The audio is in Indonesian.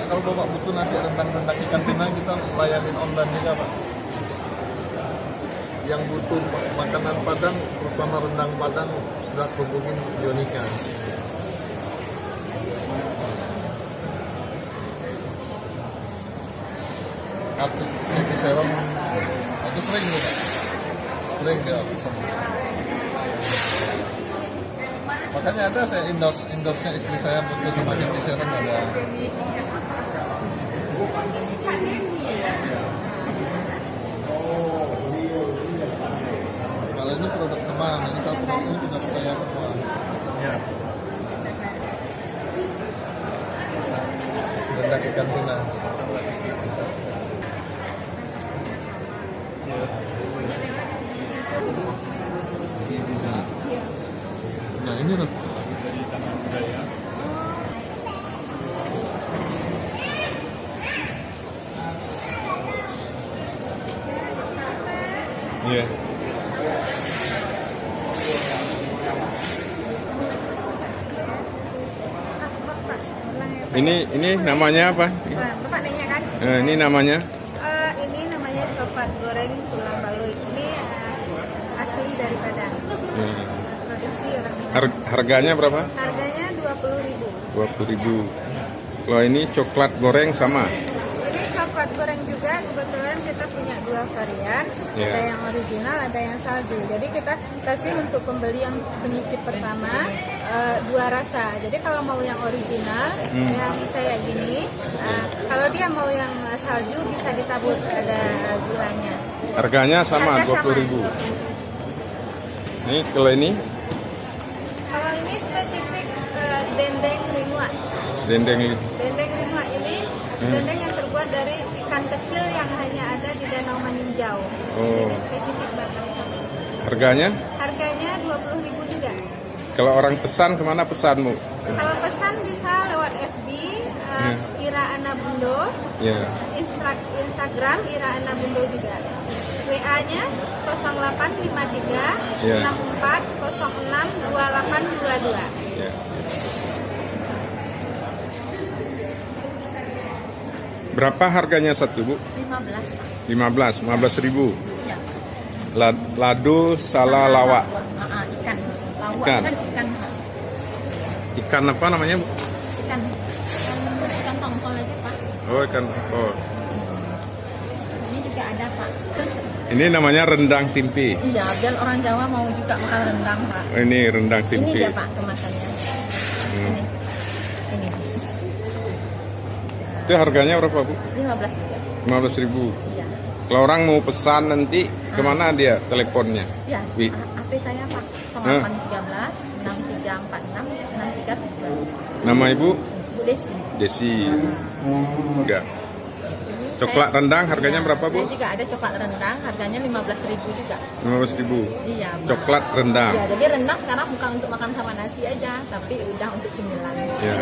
kalau Bapak butuh nasi rendang-rendang ikan tuna, kita layanin online juga Pak. Yang butuh makanan Padang, terutama rendang Padang, sudah hubungin Yonika. Artis Jackie Sharon itu sering juga, sering dia pesan. Makanya ada saya endorse-nya istri saya butuh sama Jackie Sharon ada. Kalau ini produk teman, ini kalau produk ini produk saya semua. Ya. Rendang ikan tuna. Nah ini loh. Iya. Ini namanya apa? Bapak nanya kan? Ini namanya? Ini namanya coklat goreng tulang balui. Ini asli dari Padang. Produksi orang Minang. Harganya berapa? Harganya 20.000. 20.000. Kalau ini coklat goreng sama? Ini coklat goreng juga. Kebetulan kita punya dua varian. Yeah. Ada yang original, ada yang salju. Jadi kita kasih untuk pembeli yang penyicip pertama dua rasa. Jadi kalau mau yang original, yang kayak gini, kalau dia mau yang salju bisa ditabur, ada gulanya. Harganya sama, Harga 20.000. Ini kalau ini? Kalau ini spesifik dendeng rimua. Dendeng. Dendeng rimua ini dendeng yang terbuat dari ikan kecil yang hanya ada di Danau Maninjau. Oh. Jadi spesifik banget. Harganya? Harganya 20.000 juga. Kalau orang pesan, kemana pesanmu? Kalau pesan bisa lewat FB Ira Ana Bundo, Ya. Instagram Ira Ana Bundo juga. WA-nya 0853 Ya. 64 06 2822. Ya. Berapa harganya satu, Bu? 15 Pak. 15.000. Ya. Lado sala lawak. Ikan. Lawak Ikan. kan ikan. Ikan apa namanya, Bu? Ikan tongkol aja Pak. Oh, ikan. Oh. Ini juga ada Pak. Ini namanya rendang timpi. Iya, biar orang Jawa mau juga makan rendang Pak. Ini rendang Ini timpi. dia Pak kemasannya. Ini. Itu harganya berapa, Bu? 15 juga. 15.000. Iya. Kalau orang mau pesan nanti kemana dia teleponnya? Ya, Wi. HP saya Pak 0813 6346 6317. Nama Ibu? Bu Desi. Desi. Enggak. Coklat rendang harganya berapa, Bu? Saya juga ada coklat rendang, harganya 15.000 juga. 15.000. Iya. Pak. Coklat rendang. Ya, jadi rendang sekarang bukan untuk makan sama nasi aja, tapi udah untuk cemilan. Ya.